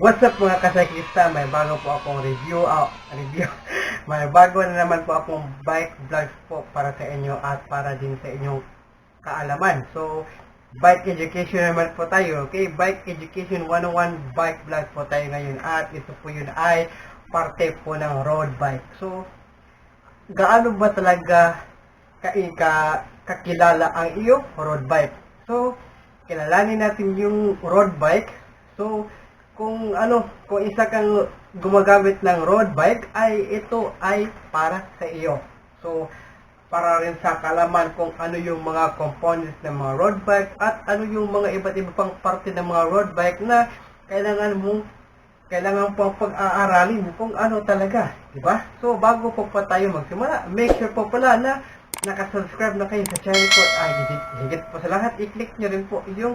What's up mga kasiklista? May bago po akong review. May bago na naman po akong bike vlogs po para sa inyo at para din sa inyong kaalaman. So, bike education naman po tayo. Okay, bike education 101 bike vlog po tayo ngayon. At ito po yun ay parte po ng road bike. So, gaano ba talaga kakilala ang iyong road bike? So, kilalanin natin yung road bike. So, kung isa kang gumagamit ng road bike, ay ito ay para sa iyo. So, para rin sa kaalaman kung ano yung mga components ng mga road bike at ano yung mga iba't iba pang parte ng mga road bike na kailangan pong pag-aaralin kung ano talaga, di ba? So, bago po pa tayo magsimula, make sure po pala na nakasubscribe na kayo sa channel ko. Higit po sa lahat, i-click nyo rin po yung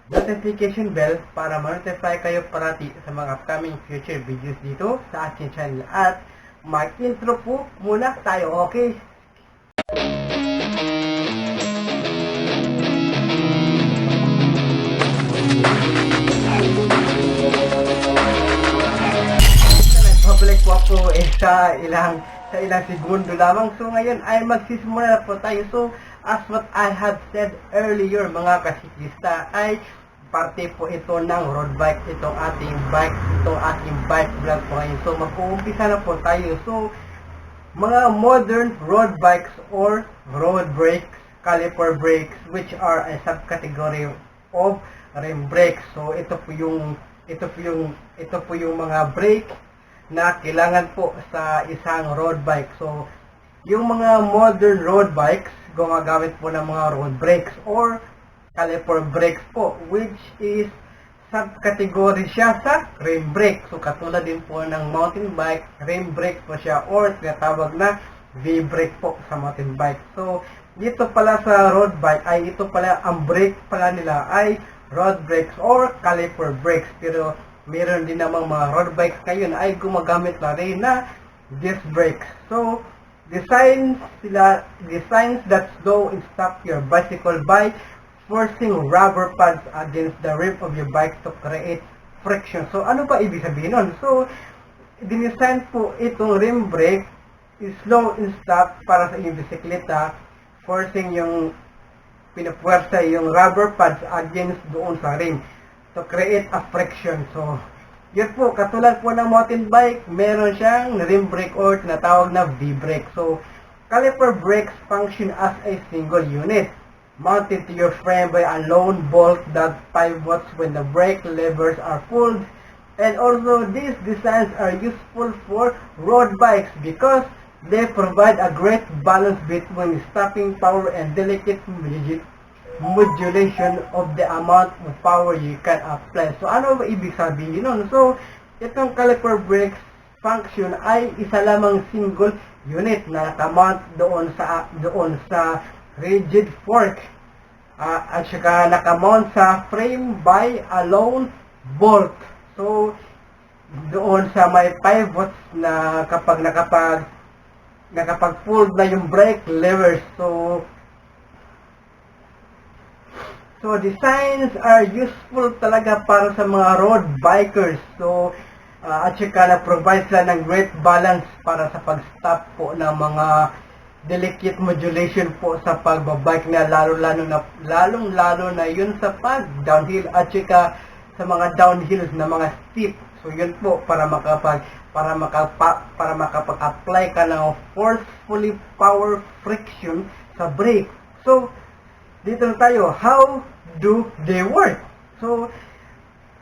notification bell para ma-notify kayo parati sa mga upcoming future videos dito sa ating channel. At mag-intro po muna tayo, okay? Nagpabalik po ako sa ilang segundo lamang. So ngayon ay magsisimula na po tayo. So as what I had said earlier mga kasiklista, ay parte po ito ng road bike, itong ating bike vlog po ngayon. So mag-uumpisa na po tayo. So mga modern road bikes or road brakes, caliper brakes, which are a subcategory of rim brakes. So ito po yung mga brake na kailangan po sa isang road bike. So yung mga modern road bikes gumagamit po ng mga road brakes or caliper brakes po, which is subcategory siya sa rim brake. So katulad din po ng mountain bike, rim brake po siya or tinatawag na V-brake po sa mountain bike. So dito pala sa road bike ay ito pala ang brake pala nila ay road brakes or caliper brakes. Pero meron din namang mga road bikes ngayon ay gumagamit na rin na disc brakes. So designs that slow and stop your bicycle by forcing rubber pads against the rim of your bike to create friction. So ano ba ibig sabihin nun? So dinesign po itong rim brake is slow and stop para sa inyong bisikleta, forcing yung pinapuwersa yung rubber pads against doon sa rim to create a friction. So yun po, katulad po ng mountain bike, meron siyang rim brake or tinatawag na V-brake. So, caliper brakes function as a single unit, mounted to your frame by a lone bolt that pivots when the brake levers are pulled. And also, these designs are useful for road bikes because they provide a great balance between stopping power and delicate modulation of the amount of power you can apply. So ano ba ibig sabihin nun? So itong caliper brakes function ay isa lamang single unit na nakamount doon sa rigid fork at saka nakamount sa frame by a lone bolt. So doon sa may pivots na kapag nakapag-pulled na yung brake levers. So designs are useful talaga para sa mga road bikers. So at saka na-provide sila ng great balance para sa pag-stop po ng mga delicate modulation po sa pagbabike na lalong-lalo na yun sa pag-downhill at saka sa mga downhills na mga steep. So yun po para makapag-apply ka ng forcefully power friction sa brake. So dito na tayo, how do they work? So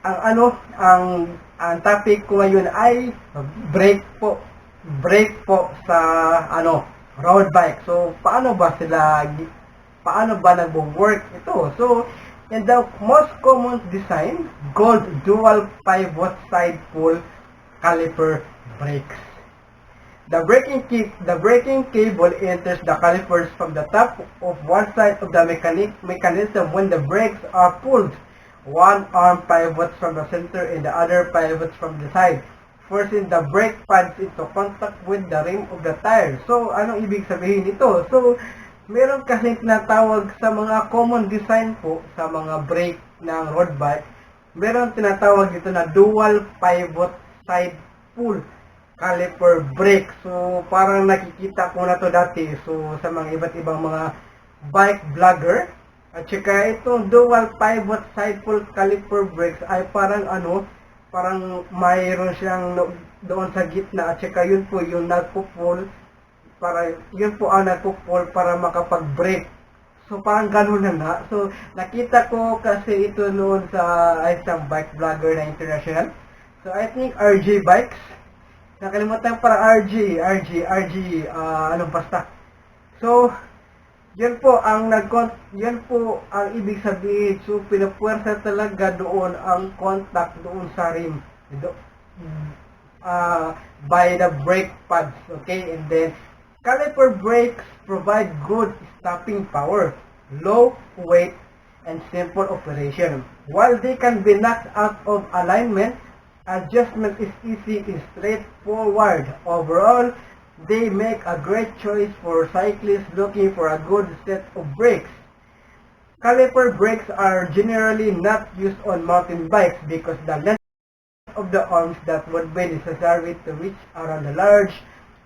ang topic ko ngayon ay brake po sa road bike. So paano ba nagwo-work ito? So in the most common design, gold dual pivot side pull caliper brakes. The braking cable enters the calipers from the top of one side of the mechanism when the brakes are pulled. One arm pivots from the center and the other pivots from the side, forcing the brake pads into contact with the rim of the tire. So, anong ibig sabihin nito? So, meron kasing tinatawag sa mga common design po sa mga brake ng road bike meron tinatawag dito na dual pivot side pull caliper brake. So, parang nakikita ko na to dati. So, sa mga iba't ibang mga bike vlogger. At saka itong dual pivot side pull caliper brakes ay parang parang mayroon siyang doon sa gitna. At saka yun po yung nagpo-pull para makapag-brake. So, parang ganun na nga. So, nakita ko kasi ito noon sa isang bike vlogger na international. So, I think RJ Bikes. Nakalimutan para RG, basta. So, yan po ang ibig sabihin. So, pinapuwersa talaga doon ang contact doon sa rim. By the brake pads, okay? And then, caliper brakes provide good stopping power, low weight, and simple operation. While they can be knocked out of alignment, adjustment is easy and straightforward. Overall, they make a great choice for cyclists looking for a good set of brakes. Caliper brakes are generally not used on mountain bikes because the length of the arms that would be necessary to reach around the large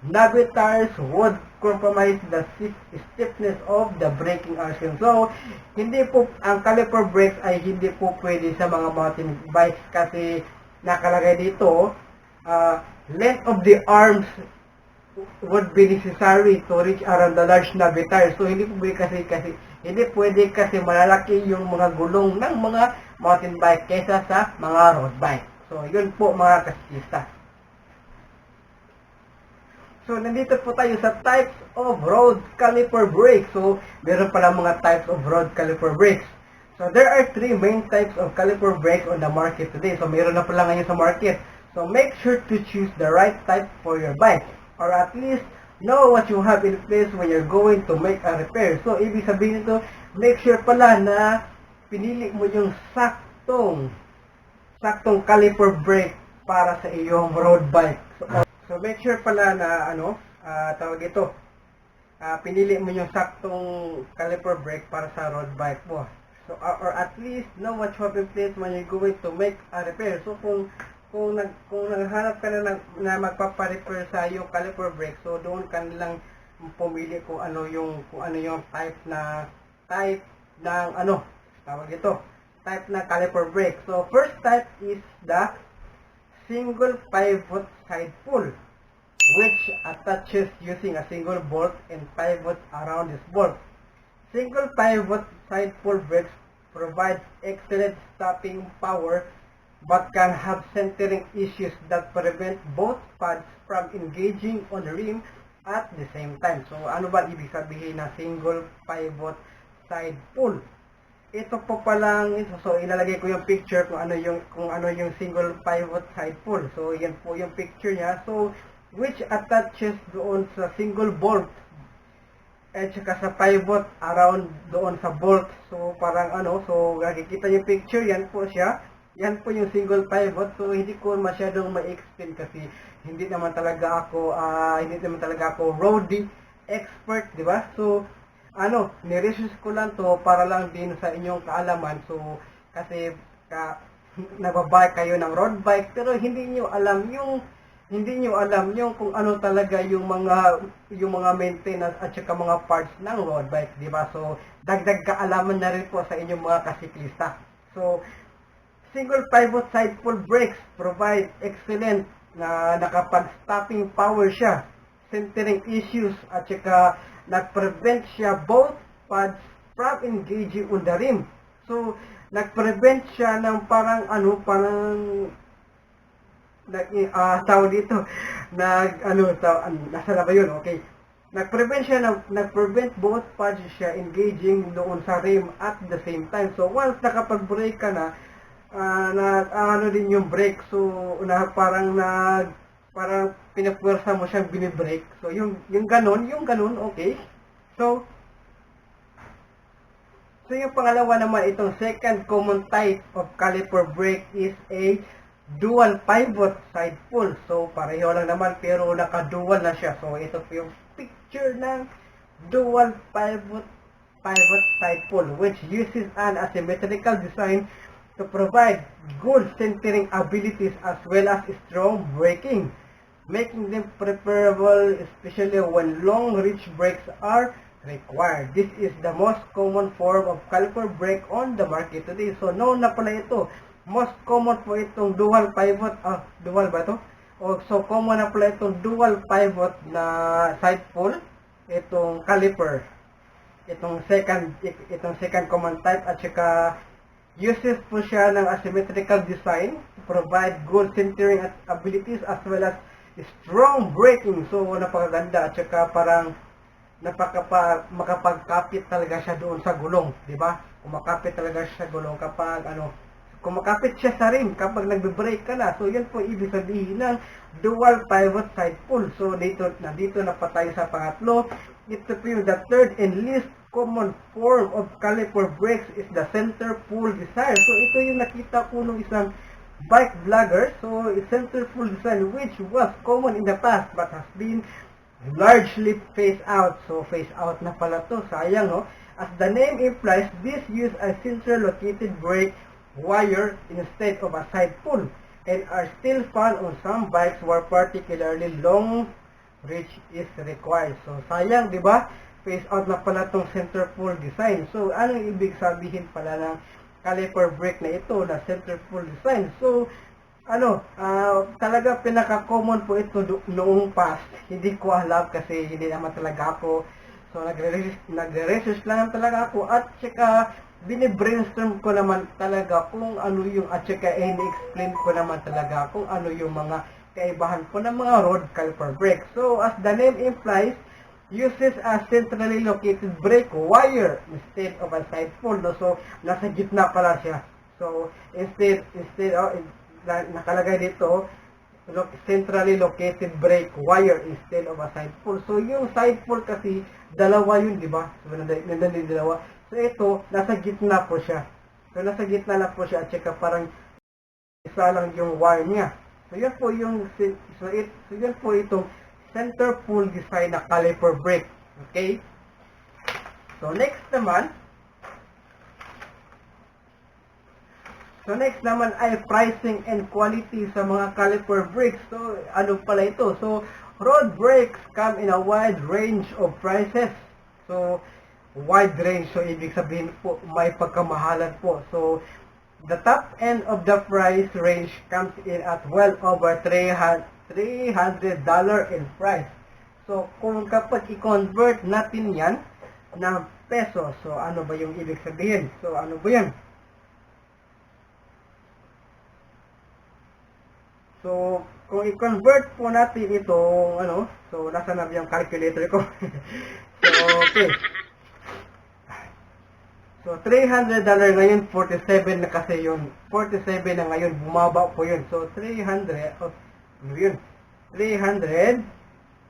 knobby tires would compromise the stiffness of the braking action. So, hindi po, ang caliper brakes ay hindi po pwede sa mga mountain bikes kasi nakalagay dito, length of the arms would be necessary to reach around the large knobby tires. So, hindi pwede kasi malalaki yung mga gulong ng mga mountain bike kaysa sa mga road bike. So, yun po mga kasiklista. So, nandito po tayo sa types of road caliper brakes. So, meron pala mga types of road caliper brakes. So, there are 3 main types of caliper brakes on the market today. So, meron na pala ngayon sa market. So, make sure to choose the right type for your bike. Or at least, know what you have in place when you're going to make a repair. So, ibig sabihin nito, make sure pala na pinili mo yung saktong caliper brake para sa iyong road bike. So make sure pala na pinili mo yung saktong caliper brake para sa road bike mo. So or at least know what you have in place when you're going to make a repair. So kung naghanap ka na magpapa-repair sa iyong caliper brake, so doon ka lang pumili kung ano yung type ng caliper brake. So first type is the single pivot side pull, which attaches using a single bolt and pivots around this bolt. Single pivot side pull brakes provide excellent stopping power but can have centering issues that prevent both pads from engaging on the rim at the same time. So ano ba ibig sabihin na single pivot side pull? Ito po palang so ilalagay ko yung picture kung ano yung single pivot side pull. So yan po yung picture niya. So which attaches doon sa single bolt at saka sa pivot around doon sa bolt. So parang so nakikita yung picture, yan po siya. Yan po yung single pivot. So hindi ko masyadong ma-explain kasi hindi naman talaga ako roadie expert, di ba? So ni-research ko lang to para lang din sa inyong kaalaman. So, kasi nagbabike kayo ng road bike pero hindi niyo alam yung kung ano talaga yung mga maintenance at saka mga parts ng road bike, di ba? So, dagdag kaalaman na rin po sa inyong mga kasiklista. So, single pivot side pull brakes provide excellent na nakapag-stopping power siya, centering issues at saka nag-prevent siya both pads from engaging on the rim. So, nag-prevent siya ng tawag dito, nasa na ba yun? Okay. Nag-prevent both pads siya engaging doon sa rim at the same time. So, once nakapag-brake ka na, din yung brake. So, parang pinapuwersa mo siyang binibrake. So, yung ganun, okay. So, yung pangalawa naman, itong second common type of caliper brake is a dual pivot side pull. So, pareho lang naman pero naka-dual na siya. So, ito po yung picture ng dual pivot side pull, which uses an asymmetrical design to provide good centering abilities as well as strong braking, making them preferable especially when long-reach brakes are required. This is the most common form of caliper brake on the market today. So, known na pala ito. Most common po itong dual pivot, dual ba ito? So, common na pala itong dual pivot na side pull, itong caliper. Itong second common type at saka uses po siya ng asymmetrical design to provide good centering abilities as well as strong braking. So, napakaganda at saka parang makapagkapit talaga siya doon sa gulong, di ba? Kumakapit talaga siya sa gulong kapag kumakapit siya sa rim kapag nagbe-brake ka na. So, yan po ibig sabihin ng dual pivot side pull. So, nandito na pa tayo sa pangatlo. Ito po yung the third and least common form of caliper brakes is the center pull design. So, ito yung nakita ko nung isang bike vlogger. So, it's center pull design which was common in the past but has been largely phased out. So, phased out na pala to. Sayang, no? As the name implies, this use a center-located brake wire instead of a side pull and are still found on some bikes where particularly long reach is required. So, sayang, di ba? Phase out na pala tong center pull design. So, anong ibig sabihin pala ng caliper brake na ito na center pull design? So, talaga pinaka-common po ito noong past. Hindi ko alam kasi hindi naman talaga ako. So, nagre-research lang talaga ako at saka bine-brainstorm ko naman talaga kung ano yung at saka ini-explain ko naman talaga kung ano yung mga kaibahan po ng mga road caliper brake. So, as the name implies, uses a centrally located brake wire instead of a side pull. No? So, nasa gitna pala siya. So, instead nakalagay dito, centrally located brake wire instead of a side pull. So, yung side pull kasi, dalawa yun, di ba? So, nandun dalawa. So, ito, nasa gitna po siya. So, nasa gitna na po siya at saka parang isa lang yung wire niya. So, yun po yung, yun po itong center pull design na caliper brake. Okay? So, next naman ay pricing and quality sa mga caliper brakes. So, ano pala ito? So, road brakes come in a wide range of prices. So, wide range. So, ibig sabihin po, may pagkamahalan po. So, the top end of the price range comes in at well over $300 in price. So, kung kapag i-convert natin yan na peso, so ano ba yung ibig sabihin? So, ano ba yan? So, kung i-convert po natin itong, so, nasa na yung calculator ko? So, okay. So, $300 ngayon, 47 na kasi yun. 47 na ngayon, bumaba po yun. So, 300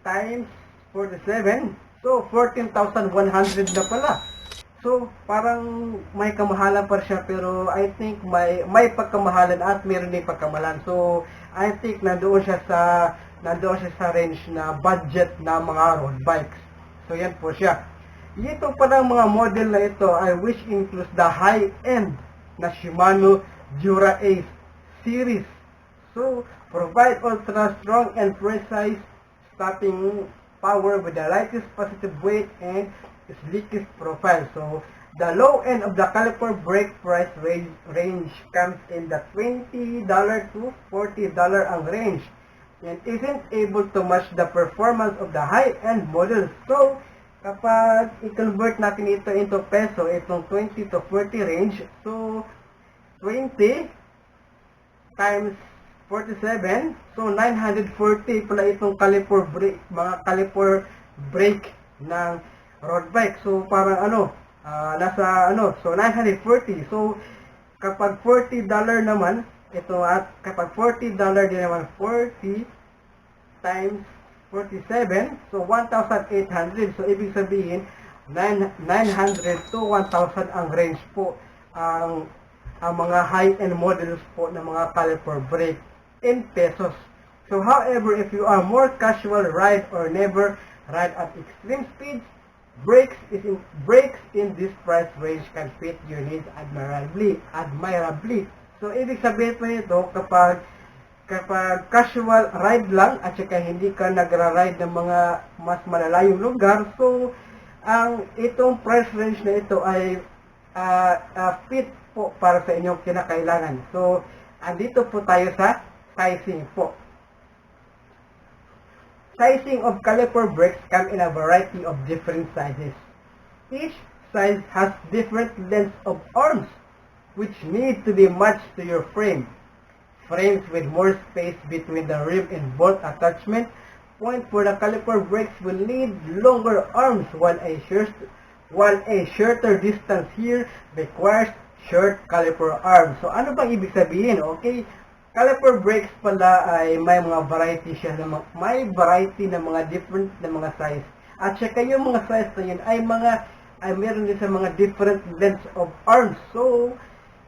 times 47. So, 14,100 na pala. So, parang may kamahalan pa siya, pero I think may pagkamahalan at meron din pagkamahalan. So, I think nandoon siya sa range na budget na mga road bikes. So, yan po siya. Ito parang mga model na ito, I wish includes the high-end na Shimano Dura Ace series. So, provide ultra-strong and precise stopping power with the lightest positive weight and sleekest profile. So, the low end of the caliper brake price range comes in the $20 to $40 ang range and isn't able to match the performance of the high-end models. So, kapag i-convert natin ito into peso, itong 20 to 40 range, so 20 times 47, so 940 pala itong caliper brake, mga caliper brake ng road bike. So parang so 940. So kapag $40 naman, ito at kapag $40 din naman, 40 times 47, so 1,800. So, ibig sabihin, 900 to 1,000 ang range po ang mga high-end models po ng mga caliper brake in pesos. So, however, if you are more casual ride or never ride at extreme speeds, brakes in this price range can fit your needs admirably. So, ibig sabihin po nito, kapag casual ride lang at saka hindi ka nagra-ride ng mga mas malalayong lugar, so itong price range na ito ay fit po para sa inyong kinakailangan. So, andito po tayo sa sizing po. Sizing of caliper brakes come in a variety of different sizes. Each size has different lengths of arms, which need to be matched to your frame. Frames with more space between the rim and bolt attachment point for the caliper brakes will need longer arms, while a shorter distance here requires short caliper arms. So, ano bang ibig sabihin? Okay, caliper brakes pala ay may mga variety siya, may variety ng mga different na mga size. At saka yung mga size na yun ay meron din sa mga different lengths of arms. So,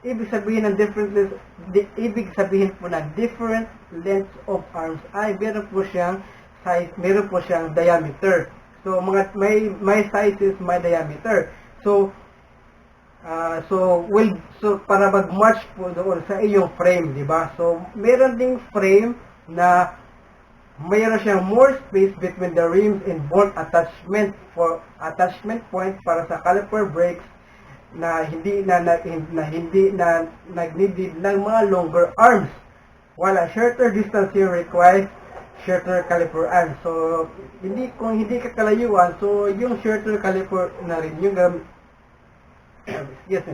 ibig sabihin po na different lengths of arms ay meron po siyang size, meron po siyang diameter. So, may sizes, may diameter. So, para mag-match po doon sa iyong frame, di ba? So, meron ding frame na mayroon siyang more space between the rims and bolt attachment for attachment point para sa caliper brakes na hindi nag-needed ng mga longer arms, while a shorter distance here requires shorter caliper arms. So, kung hindi ka kalayuan, so yung shorter caliper na rin yung gamit. Yes,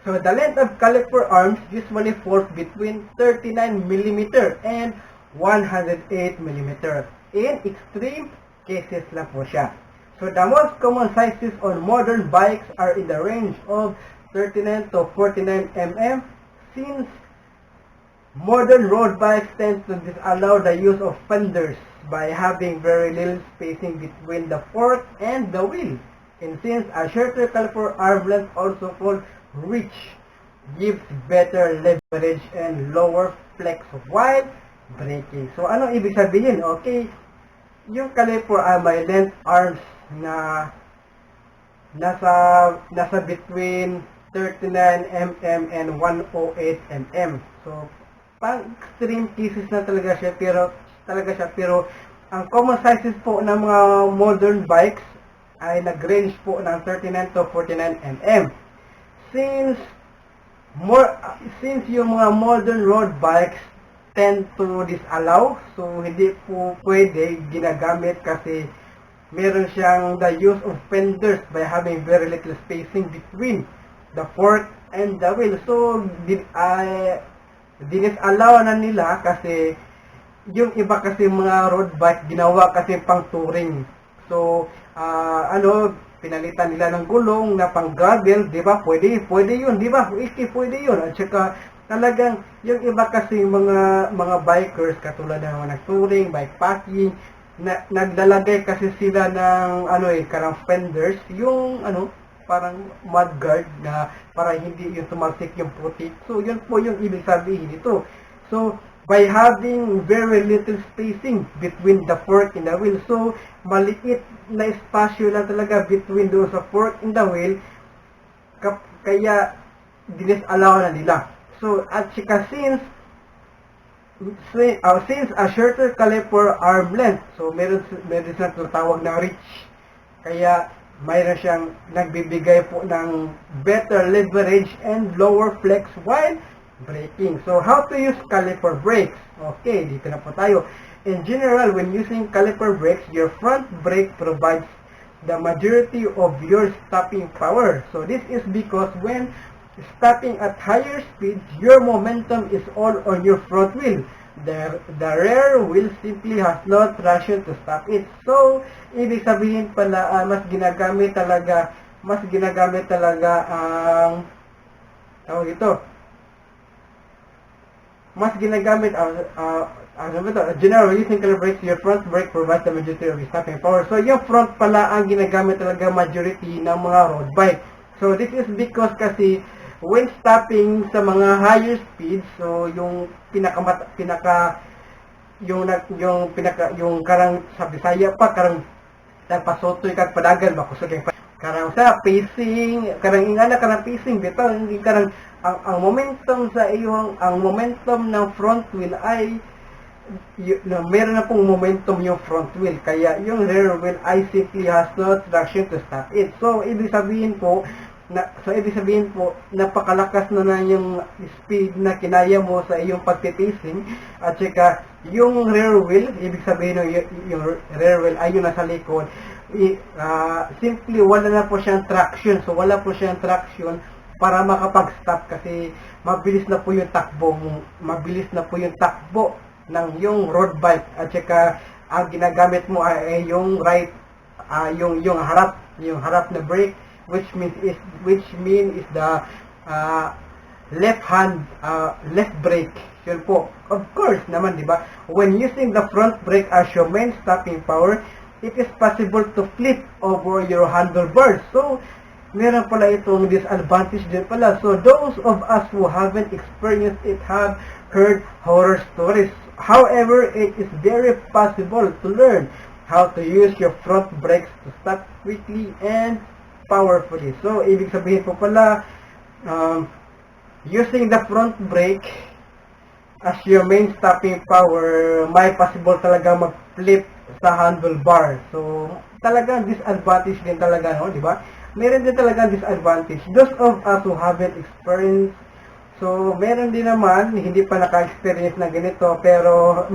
so the length of caliper arms usually falls between 39 mm and 108 mm. In extreme cases lang po siya. So the most common sizes on modern bikes are in the range of 39 to 49 mm. Since modern road bikes tend to disallow the use of fenders by having very little spacing between the fork and the wheel. And since a shorter caliper arm length also called reach gives better leverage and lower flex while braking. So, anong ibig sabihin? Okay, yung caliper ay may length arms na nasa between 39 mm and 108 mm. So, pang extreme cases na talaga siya, pero ang common sizes po ng mga modern bikes ay nag-range po ng 39 to 49 mm. Since yung mga modern road bikes tend to disallow, so hindi po pwede ginagamit kasi meron siyang the use of fenders by having very little spacing between the fork and the wheel. So, disallow na nila kasi yung iba kasi mga road bike ginawa kasi pang touring. So, pinalitan nila ng gulong na pang gravel, di ba? Pwede yun, di ba? Pwede yun. At saka, talagang, yung iba kasi mga bikers, katulad ng mga nag-touring, bikepacking, naglalagay kasi sila ng, karang fenders, yung, parang mudguard na para hindi yung tumalsik yung putik. So, yun po yung ibig sabihin nito. So, by having very little spacing between the fork and the wheel. So, maliit na espasyo lang talaga between doon sa fork and the wheel, kaya disallow na nila. So, at saka since a shorter caliper arm length, so meron silang tinatawag na reach, kaya mayroon siyang nagbibigay po ng better leverage and lower flex while braking. So, how to use caliper brakes? Okay, dito na po tayo. In general, when using caliper brakes, your front brake provides the majority of your stopping power. So, this is because when stopping at higher speeds, your momentum is all on your front wheel. The rear wheel simply has no traction to stop it. So, ibig sabihin pala, mas ginagamit talaga ang general using caliper brakes, your front brake provides the majority of your stopping power. So, yung front pala ang ginagamit talaga majority ng mga road bike. So, this is because kasi when stopping sa mga higher speeds, so yung yung karang sa Bisaya pa karang nagpasotoy kag padagan ba kusog karang sa pacing, karang ingana karang pacing bitaw hindi karang ang momentum sa iyong ang momentum ng front wheel ay meron na pong momentum yung front wheel, kaya yung rear wheel ay simply has no traction to stop it. So ibig sabihin po napakalakas na yung speed na kinaya mo sa iyong pagtitacing, at saka yung rear wheel, ibig sabihin yung rear wheel ay yung nasa likod, simply wala na po siyang traction. So wala po siyang traction para makapag-stop kasi mabilis na po yung takbo ng yung road bike, at saka ang ginagamit mo ay yung yung harap na brake, which means is the left brake. Yun po. Of course naman, di ba? When using the front brake as your main stopping power, it is possible to flip over your handlebars. So, meron pala itong disadvantage din pala. So, those of us who haven't experienced it have heard horror stories. However, it is very possible to learn how to use your front brakes to stop quickly and powerfully. So, ibig sabihin po pala, using the front brake as your main stopping power, may possible talaga mag-flip sa handlebar. So, talagang disadvantage din talaga, no? Di ba? Meron din talaga disadvantage. Those of us who haven't experienced, so, meron din naman, hindi pa naka-experience na ganito, pero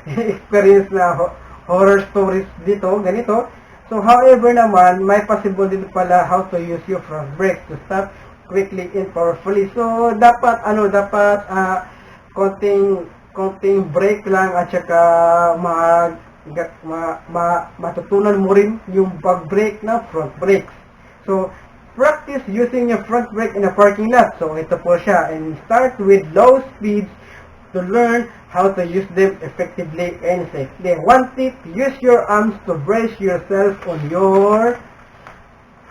experience na horror stories dito, ganito. So, however naman, may possible din pala how to use your front brake to stop quickly and powerfully. So, dapat konting brake lang, at saka matutunan mo rin yung pag-brake ng front brakes. So, practice using your front brake in a parking lot. So, ito po siya. And start with low speeds to learn how to use them effectively and safely. One tip, use your arms to brace yourself on your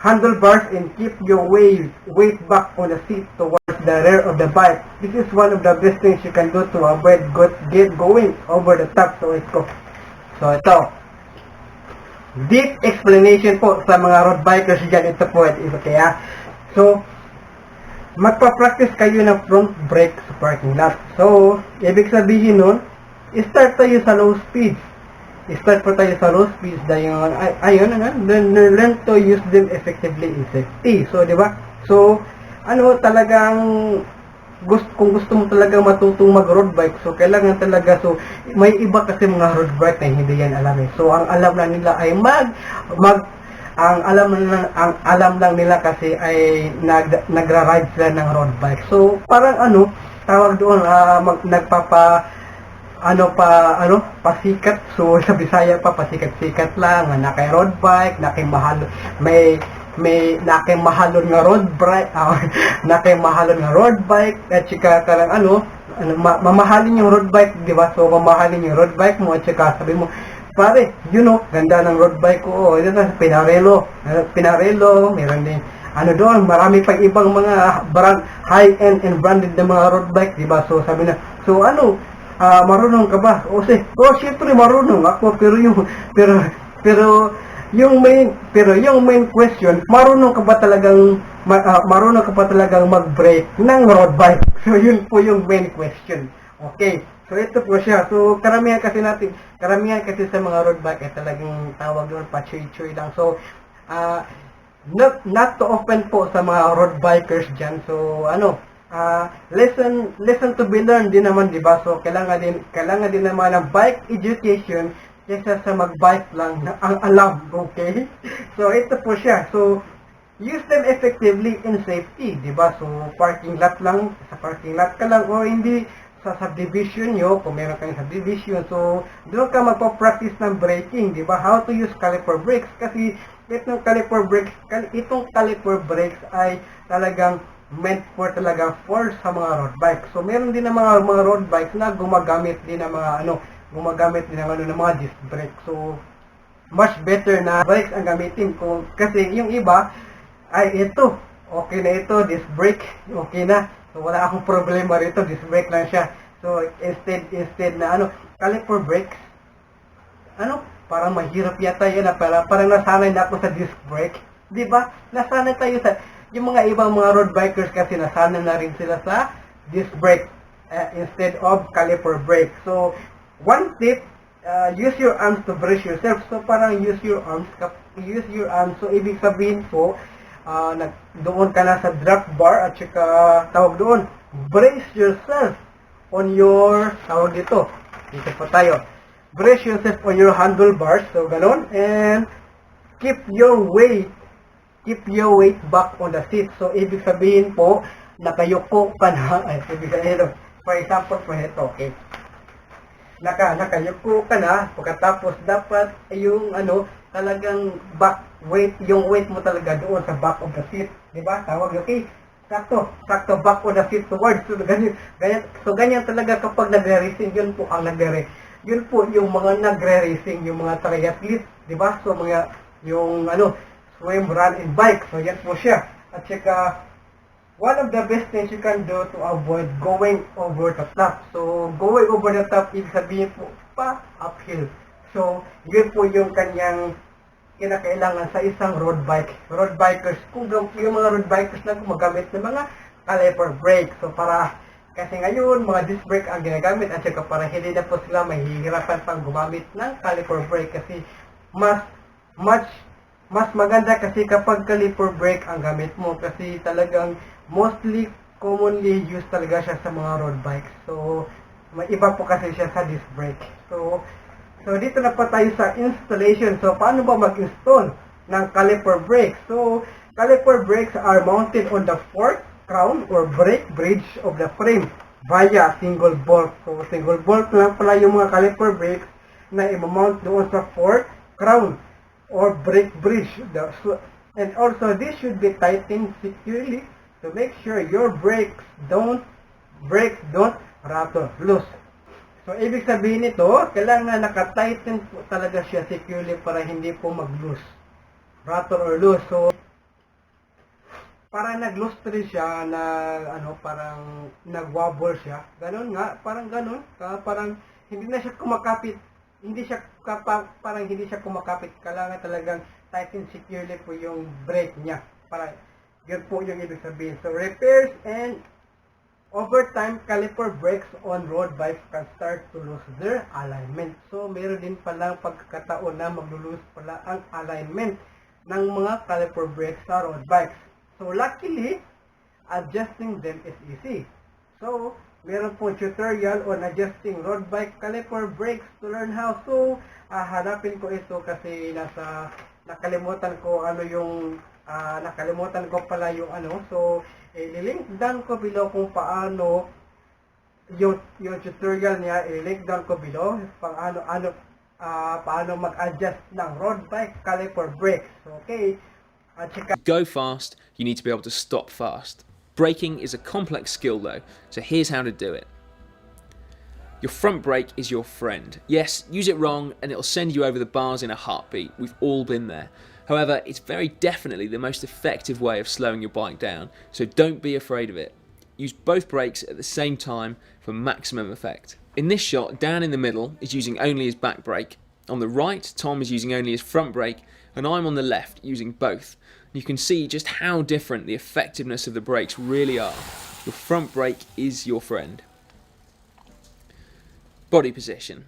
handlebars and keep your weight back on the seat towards the rear of the bike. This is one of the best things you can do to avoid going over the top. So ito. Deep explanation po sa mga road bikers dyan. Ito po. Kaya, so, magpa-practice kayo ng front brake sa parking lot. So, ibig sabihin nun, start tayo sa low speeds. Start po tayo sa low speeds dahil learn to use them effectively in safety. So, di ba? So, talagang kung gusto mo talagang matutong mag-road bike, so kailangan talaga, so may iba kasi mga road bike na hindi yan alam eh. So, ang alam lang nila ay ang alam lang nila kasi ay nagra-ride sila ng road bike. So, parang tawag doon, pasikat. So, sa Bisaya pa, pasikat-sikat lang, nakay road bike, nakay mahalon nga road bike, road bike, at saka karang mamahalin yung road bike, di ba? So, mamahalin yung road bike mo, at saka sabi mo, pare, ganda ng road bike ko. Ito na, Pinarello, meron din. Doon, marami pang ibang mga brand, high-end and branded na mga road bike, di ba? So, sabi na, marunong ka ba? Syempre marunong ako, pero yung main question, marunong ka ba talagang mag-brake ng road bike? So, yun po yung main question. Okay. So, ito po siya. So, karamihan kasi sa mga road bike ay talagang tawag doon, pa-choy-choy lang. So, not to open po sa mga road bikers dyan. So, lesson to be learned din naman, di ba? So, kailangan din naman ng bike education kaysa sa mag-bike lang na ang alam. Okay? So, ito po siya. So, use them effectively in safety, di ba? So, sa parking lot ka lang, o hindi sa subdivision nyo, kung meron kayong subdivision, so doon ka magpa-practice ng braking, di ba? How to use caliper brakes, kasi itong caliper brakes ay talagang meant for sa mga road bikes. So meron din ng mga road bikes na gumagamit din ng mga disc brake. So much better na brakes ang gamitin ko, kasi yung iba ay ito, okay na ito, disc brake, okay na. So, wala akong problema rito, disc brake lang siya. So, instead na caliper brakes, parang mahirap yata yan, parang nasanay na ako sa disc brake. Di ba? Nasanay tayo sa, yung mga ibang mga road bikers kasi nasanay na rin sila sa disc brake instead of caliper brake. So, one tip, use your arms to brace yourself. So, parang use your arms. So, ibig sabihin po, doon ka na sa drop bar at saka tawag doon, brace yourself on your, tawag dito. Dito pa tayo. Brace yourself on your handlebars. So, ganun. And, keep your weight back on the seat. So, ibig sabihin po, nakayuko ka na. Ibig sabihin, for example, po ito, okay. Nakayuko ka na, pagkatapos dapat yung talagang yung weight mo talaga doon sa back of the seat. Diba? Tawag, okay. Sakto back on the seat towards. So, ganyan talaga kapag nagre-racing, yun po yung mga nagre-racing, yung mga triathletes, diba? So, yung swim, run, and bike. So, yan po siya. At saka, one of the best things you can do to avoid going over the top. So, going over the top, ibig sabihin po, uphill. So, yun po yung kanyang kinakailangan sa isang road bike. Road bikers, yung mga road bikers na gumagamit ng mga caliper brake. So, kasi ngayon, mga disc brake ang ginagamit at saka para hindi na po sila mahihirapan pang gumamit ng caliper brake kasi mas maganda kasi kapag caliper brake ang gamit mo kasi talagang commonly used talaga siya sa mga road bikes. So, may iba po kasi siya sa disc brake. So dito na pa tayo sa installation. So, paano ba mag-install ng caliper brake? So, caliper brakes are mounted on the fork, crown, or brake bridge of the frame via single bolt. So, single bolt lang pala yung mga caliper brakes na i-mount doon sa fork, crown, or brake bridge. And also, this should be tightened securely to make sure your brakes don't rattle loose. So, ibig sabihin nito, kailangan naka-tighten po talaga siya securely para hindi po mag-loose, rattle or loose. So, parang nag-loose rin siya na parang nag-wobble siya. Ganun nga, parang ganun. Parang hindi na siya kumakapit. Parang hindi siya kumakapit. Kailangan talagang tighten securely po yung brake niya. Para yun po yung ibig sabihin. So, repairs and over time, caliper brakes on road bikes can start to lose their alignment. So, meron din palang pagkakataon na maglulose pala ang alignment ng mga caliper brakes sa road bikes. So, luckily, adjusting them is easy. So, meron po tutorial on adjusting road bike caliper brakes to learn how. So, hanapin ko ito kasi nakalimutan ko pala yung So, i-link down ko below kung paano yung tutorial niya, i-link down ko below paano mag-adjust ng road bike caliper brakes. Okay? To go fast, you need to be able to stop fast. Braking is a complex skill though, so here's how to do it. Your front brake is your friend. Yes, use it wrong and it'll send you over the bars in a heartbeat. We've all been there. However, it's very definitely the most effective way of slowing your bike down, so don't be afraid of it. Use both brakes at the same time for maximum effect. In this shot, Dan in the middle is using only his back brake. On the right, Tom is using only his front brake, and I'm on the left using both. You can see just how different the effectiveness of the brakes really are. Your front brake is your friend. Body position.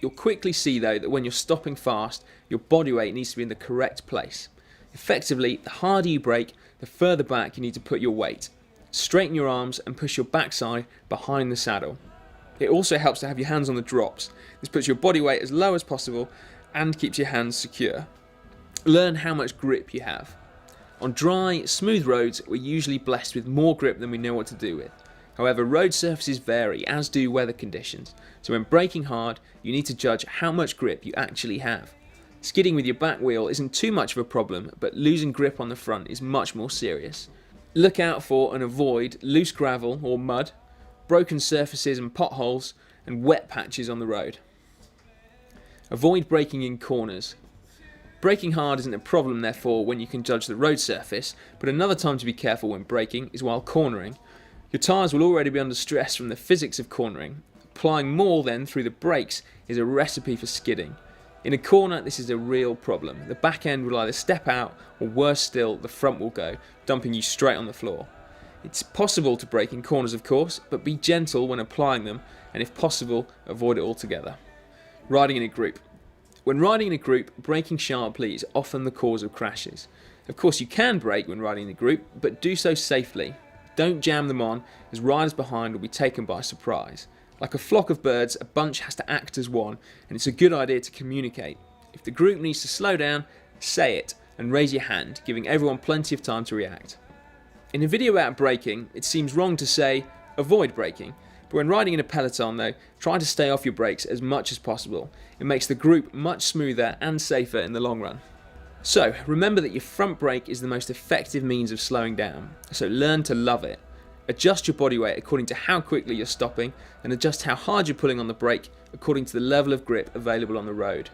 You'll quickly see though that when you're stopping fast, your body weight needs to be in the correct place. Effectively, the harder you brake, the further back you need to put your weight. Straighten your arms and push your backside behind the saddle. It also helps to have your hands on the drops. This puts your body weight as low as possible and keeps your hands secure. Learn how much grip you have. On dry, smooth roads, we're usually blessed with more grip than we know what to do with. However, road surfaces vary, as do weather conditions, so when braking hard, you need to judge how much grip you actually have. Skidding with your back wheel isn't too much of a problem, but losing grip on the front is much more serious. Look out for and avoid loose gravel or mud, broken surfaces and potholes, and wet patches on the road. Avoid braking in corners. Braking hard isn't a problem therefore when you can judge the road surface, but another time to be careful when braking is while cornering. Your tyres will already be under stress from the physics of cornering. Applying more then through the brakes is a recipe for skidding. In a corner, this is a real problem. The back end will either step out, or worse still, the front will go, dumping you straight on the floor. It's possible to brake in corners, of course, but be gentle when applying them, and if possible, avoid it altogether. Riding in a group. When riding in a group, braking sharply is often the cause of crashes. Of course, you can brake when riding in a group, but do so safely. Don't jam them on, as riders behind will be taken by surprise. Like a flock of birds, a bunch has to act as one, and it's a good idea to communicate. If the group needs to slow down, say it, and raise your hand, giving everyone plenty of time to react. In a video about braking, it seems wrong to say, avoid braking, but when riding in a peloton though, try to stay off your brakes as much as possible. It makes the group much smoother and safer in the long run. So, remember that your front brake is the most effective means of slowing down, so learn to love it. Adjust your body weight according to how quickly you're stopping, and adjust how hard you're pulling on the brake according to the level of grip available on the road.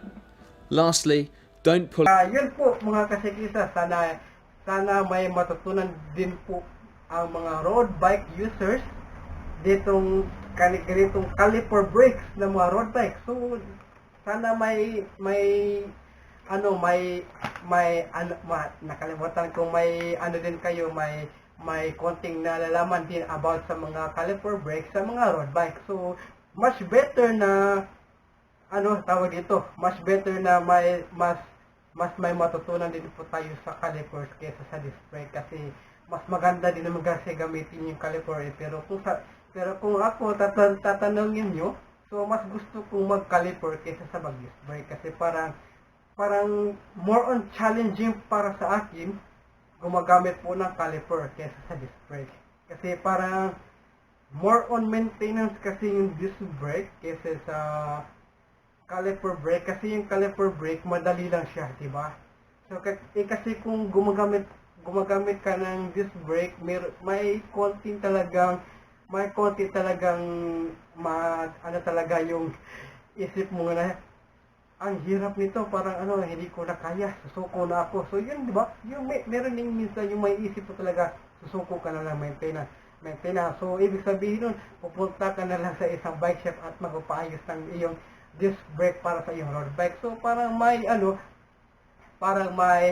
Lastly, don't pull... Yun po mga kasiklista, sana may matutunan din po ang mga road bike users ditong caliper brakes ng mga road bike. So sana nakalimutan kung din kayo, may konting nalalaman din about sa mga caliper brakes sa mga road bike. So much better na mas better na mas may matutunan din po tayo sa calipers kaysa sa disc brake, kasi mas maganda din naman kasi gamitin yung caliper pero kung ako tatanungin nyo, so mas gusto kong mag-caliper kaysa sa mag-disc brake, kasi parang more on challenging para sa akin gumagamit po ng caliper kaysa sa disc brake, kasi parang more on maintenance kasi yung disc brake kaysa sa caliper brake, kasi yung caliper brake madali lang siya, di ba? So kasi kung gumagamit ka ng disc brake, may konti talagang talaga yung isip mo na ang hirap nito, parang hindi ko na kaya, susuko na ako. So yun, di ba? Yung meron din minsan yung may isip mo talaga, susuko ka na lang, maintenance. So ibig sabihin nun, pupunta ka na lang sa isang bike shop at magpapaayos ng iyong disc brake para sa iyong road bike. So parang may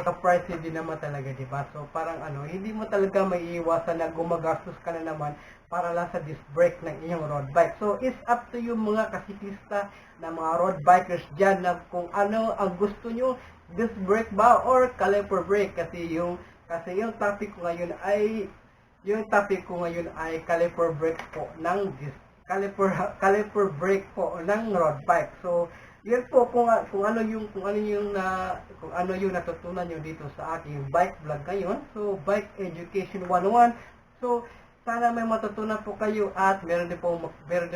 pricey din naman talaga, di ba? So parang hindi mo talaga maiiwasan na gumagastos ka na naman para lang sa disc brake ng iyong road bike. So it's up to you mga kasiklista na mga road bikers dyan, na kung ano ang gusto nyo, disc brake ba or caliper brake, kasi yung topic ko ngayon ay caliper brake po ng caliper brake po ng road bike. So yun po, kung ano yung natutunan nyo dito sa aking bike vlog ngayon. So Bike Education 101. So sana may matutunan po kayo at meron din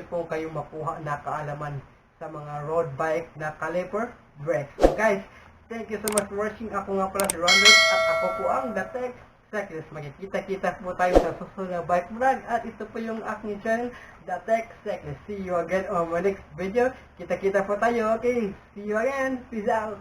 po kayong makuha na kaalaman sa mga road bike na caliper brakes. So guys, thank you so much for watching. Ako nga pala si Ronald at ako po ang The Tech Cyclist. Magkikita-kita po tayo sa susunod na bike vlog at ito po yung aking channel, The Tech Cyclist. See you again on my next video. Kita-kita po tayo. Okay, see you again. Peace out.